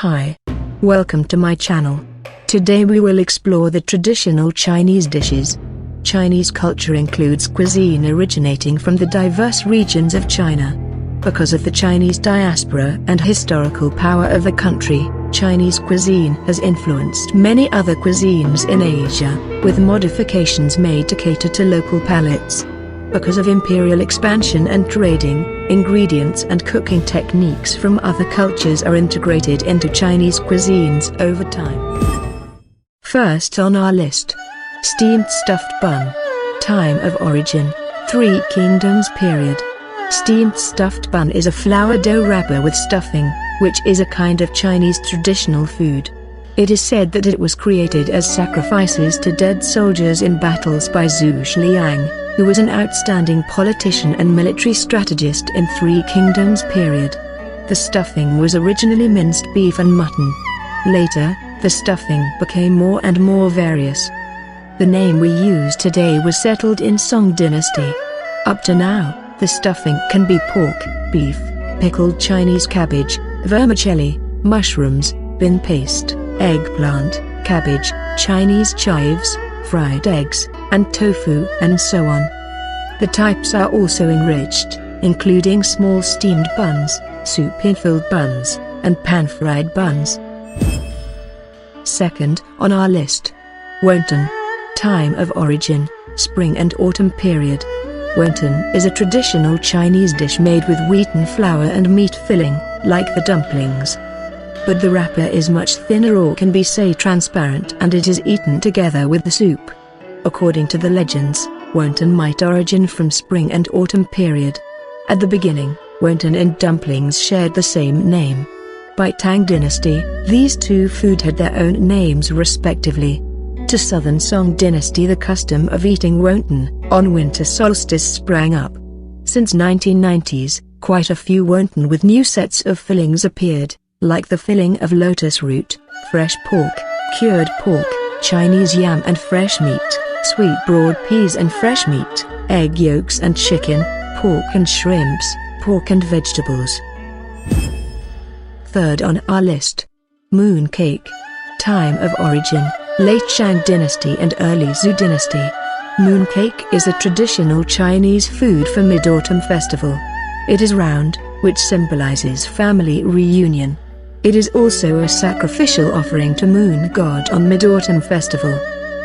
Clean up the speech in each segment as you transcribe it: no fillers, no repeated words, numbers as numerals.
Hi. Welcome to my channel. Today we will explore the traditional Chinese dishes. Chinese culture includes cuisine originating from the diverse regions of China. Because of the Chinese diaspora and historical power of the country, Chinese cuisine has influenced many other cuisines in Asia, with modifications made to cater to local palates. Because of imperial expansion and trading, ingredients and cooking techniques from other cultures are integrated into Chinese cuisines over time. First on our list, steamed stuffed bun. Time of origin, Three Kingdoms period. Steamed stuffed bun is a flour dough wrapper with stuffing, which is a kind of Chinese traditional food. It is said that it was created as sacrifices to dead soldiers in battles by Zhu Zhiliang, who was an outstanding politician and military strategist in Three Kingdoms period. The stuffing was originally minced beef and mutton. Later, the stuffing became more and more various. The name we use today was settled in Song Dynasty. Up to now, the stuffing can be pork, beef, pickled Chinese cabbage, vermicelli, mushrooms, bean paste, eggplant, cabbage, Chinese chives, fried eggs, and tofu, and so on. The types are also enriched, including small steamed buns, soup-filled buns, and pan-fried buns. Second on our list, wonton. Time of origin, spring and autumn period. Wonton is a traditional Chinese dish made with wheaten flour and meat filling, like the dumplings. But the wrapper is much thinner or can be say transparent, and it is eaten together with the soup. According to the legends, wonton might origin from spring and autumn period. At the beginning, wonton and dumplings shared the same name. By Tang Dynasty, these two food had their own names respectively. To Southern Song Dynasty, the custom of eating wonton on winter solstice sprang up. Since 1990s, quite a few wonton with new sets of fillings appeared, like the filling of lotus root, fresh pork, cured pork, Chinese yam and fresh meat, sweet broad peas and fresh meat, egg yolks and chicken, pork and shrimps, pork and vegetables. Third on our list, moon cake. Time of origin, late Shang Dynasty and early Zhou Dynasty. Moon cake is a traditional Chinese food for Mid-Autumn Festival. It is round, which symbolizes family reunion. It is also a sacrificial offering to Moon God on Mid-Autumn Festival.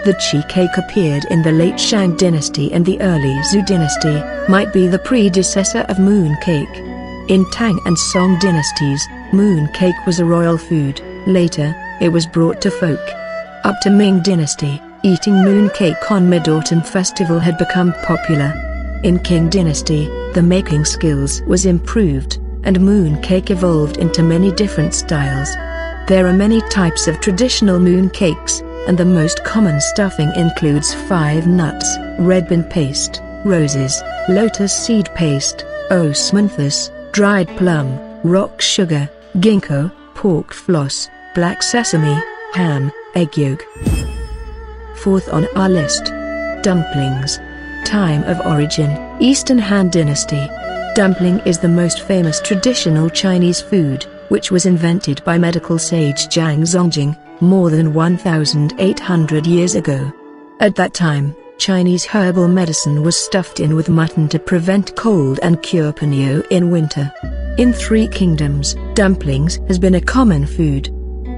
The Qi cake appeared in the late Shang Dynasty and the early Zhou Dynasty, might be the predecessor of moon cake. In Tang and Song dynasties, moon cake was a royal food. Later, it was brought to folk. Up to Ming Dynasty, eating moon cake on Mid-Autumn Festival had become popular. In Qing Dynasty, the making skills was improved, and moon cake evolved into many different styles. There are many types of traditional moon cakes, and the most common stuffing includes 5 nuts, red bean paste, roses, lotus seed paste, osmanthus, dried plum, rock sugar, ginkgo, pork floss, black sesame, ham, egg yolk. Fourth on our list, dumplings. Time of origin, Eastern Han Dynasty. Dumpling is the most famous traditional Chinese food, which was invented by medical sage Zhang Zongjing, more than 1,800 years ago. At that time, Chinese herbal medicine was stuffed in with mutton to prevent cold and cure ponyo in winter. In Three Kingdoms, dumplings has been a common food.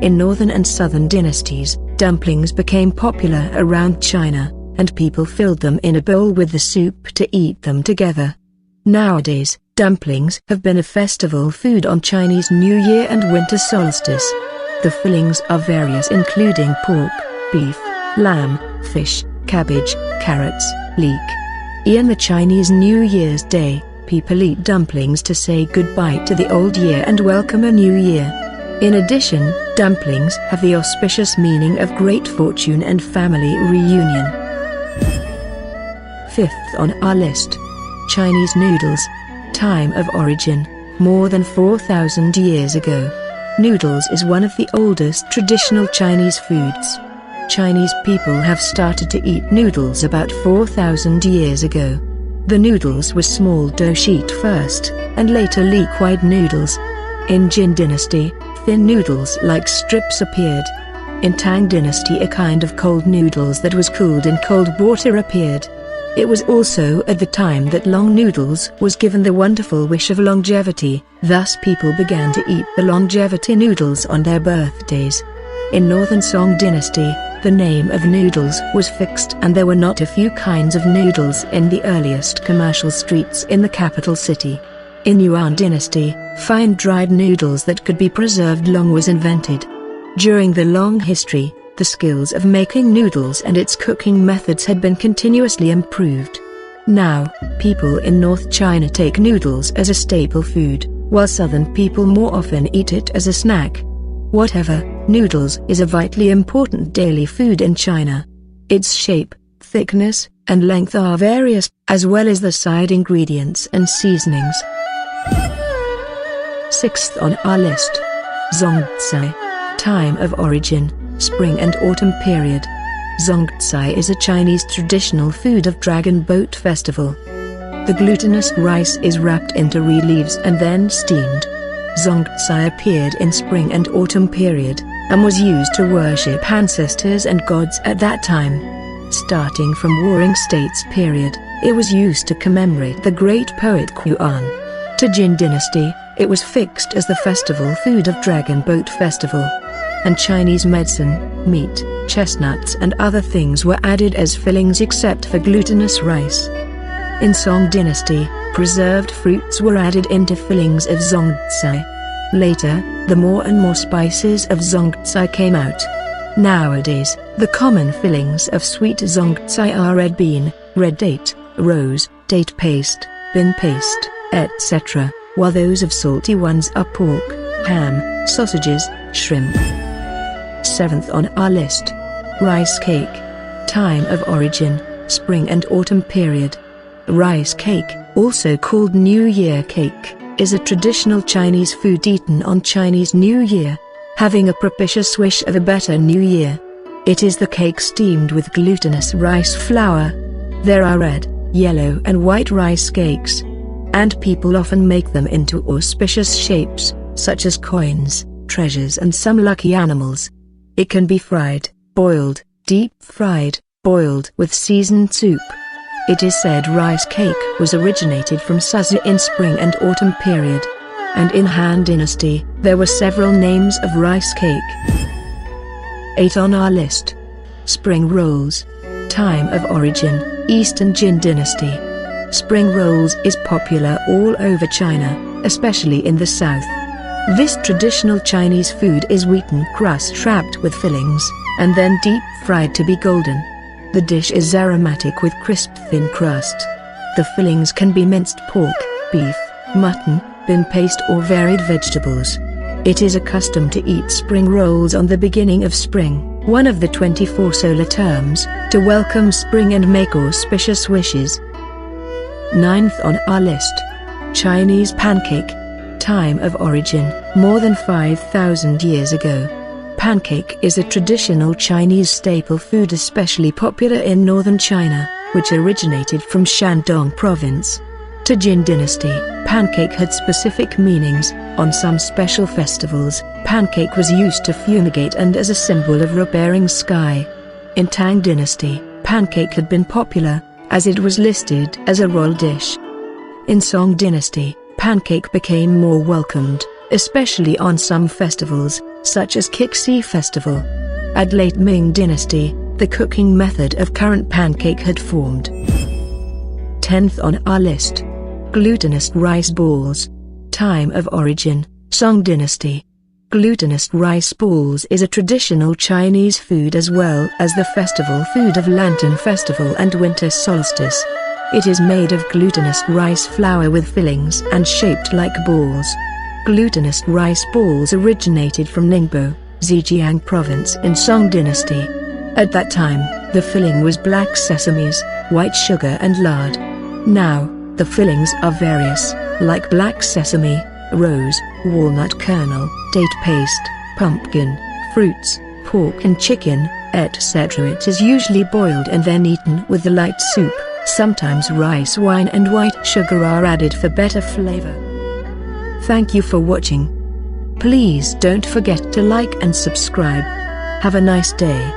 In northern and southern dynasties, dumplings became popular around China, and people filled them in a bowl with the soup to eat them together. Nowadays, dumplings have been a festival food on Chinese New Year and winter solstice. The fillings are various, including pork, beef, lamb, fish, cabbage, carrots, leek. In the Chinese New Year's Day, people eat dumplings to say goodbye to the old year and welcome a new year. In addition, dumplings have the auspicious meaning of great fortune and family reunion. Fifth on our list, Chinese noodles. Time of origin, more than 4,000 years ago. Noodles is one of the oldest traditional Chinese foods. Chinese people have started to eat noodles about 4,000 years ago. The noodles were small dough sheet first, and later liquid noodles. In Jin Dynasty, thin noodles like strips appeared. In Tang Dynasty, a kind of cold noodles that was cooled in cold water appeared. It was also at the time that long noodles was given the wonderful wish of longevity, thus people began to eat the longevity noodles on their birthdays. In Northern Song Dynasty, the name of noodles was fixed and there were not a few kinds of noodles in the earliest commercial streets in the capital city. In Yuan Dynasty, fine dried noodles that could be preserved long was invented. During the long history, the skills of making noodles and its cooking methods had been continuously improved. Now, people in North China take noodles as a staple food, while southern people more often eat it as a snack. Whatever, noodles is a vitally important daily food in China. Its shape, thickness, and length are various, as well as the side ingredients and seasonings. Sixth on our list. Zongcai. Time of origin, spring and autumn period. Zongcai is a Chinese traditional food of Dragon Boat Festival. The glutinous rice is wrapped into reed leaves and then steamed. Zongcai appeared in spring and autumn period, and was used to worship ancestors and gods at that time. Starting from Warring States period, it was used to commemorate the great poet Yuan. To Jin Dynasty, it was fixed as the festival food of Dragon Boat Festival. And Chinese medicine, meat, chestnuts and other things were added as fillings except for glutinous rice. In Song Dynasty, preserved fruits were added into fillings of zongcai. Later, the more and more spices of zongcai came out. Nowadays, the common fillings of sweet zongcai are red bean, red date, rose, date paste, bean paste, etc., while those of salty ones are pork, ham, sausages, shrimp. Seventh on our list. Rice cake. Time of origin, spring and autumn period. Rice cake, also called New Year cake, is a traditional Chinese food eaten on Chinese New Year, having a propitious wish of a better new year. It is the cake steamed with glutinous rice flour. There are red, yellow and white rice cakes, and people often make them into auspicious shapes, such as coins, treasures and some lucky animals. It can be fried, boiled, deep-fried, boiled with seasoned soup. It is said rice cake was originated from Suzu in spring and autumn period. And in Han Dynasty, there were several names of rice cake. 8 on our list. Spring rolls. Time of origin, Eastern Jin Dynasty. Spring rolls is popular all over China, especially in the south. This traditional Chinese food is wheaten crust wrapped with fillings, and then deep-fried to be golden. The dish is aromatic with crisp thin crust. The fillings can be minced pork, beef, mutton, bean paste or varied vegetables. It is a custom to eat spring rolls on the beginning of spring, one of the 24 solar terms, to welcome spring and make auspicious wishes. 9th on our list. Chinese pancake. Time of origin, more than 5,000 years ago. Pancake is a traditional Chinese staple food especially popular in northern China, which originated from Shandong province. To Jin Dynasty, pancake had specific meanings. On some special festivals, pancake was used to fumigate and as a symbol of repairing sky. In Tang Dynasty, pancake had been popular, as it was listed as a royal dish. In Song Dynasty, pancake became more welcomed, especially on some festivals, such as Qixi Festival. At late Ming Dynasty, the cooking method of current pancake had formed. 10th on our list. Glutinous rice balls. Time of origin, Song Dynasty. Glutinous rice balls is a traditional Chinese food as well as the festival food of Lantern Festival and Winter Solstice. It is made of glutinous rice flour with fillings and shaped like balls. Glutinous rice balls originated from Ningbo, Zhejiang province in Song Dynasty. At that time, the filling was black sesames, white sugar and lard. Now, the fillings are various, like black sesame, rose, walnut kernel, date paste, pumpkin, fruits, pork and chicken, etc. It is usually boiled and then eaten with the light soup. Sometimes rice wine and white sugar are added for better flavor. Thank you for watching. Please don't forget to like and subscribe. Have a nice day.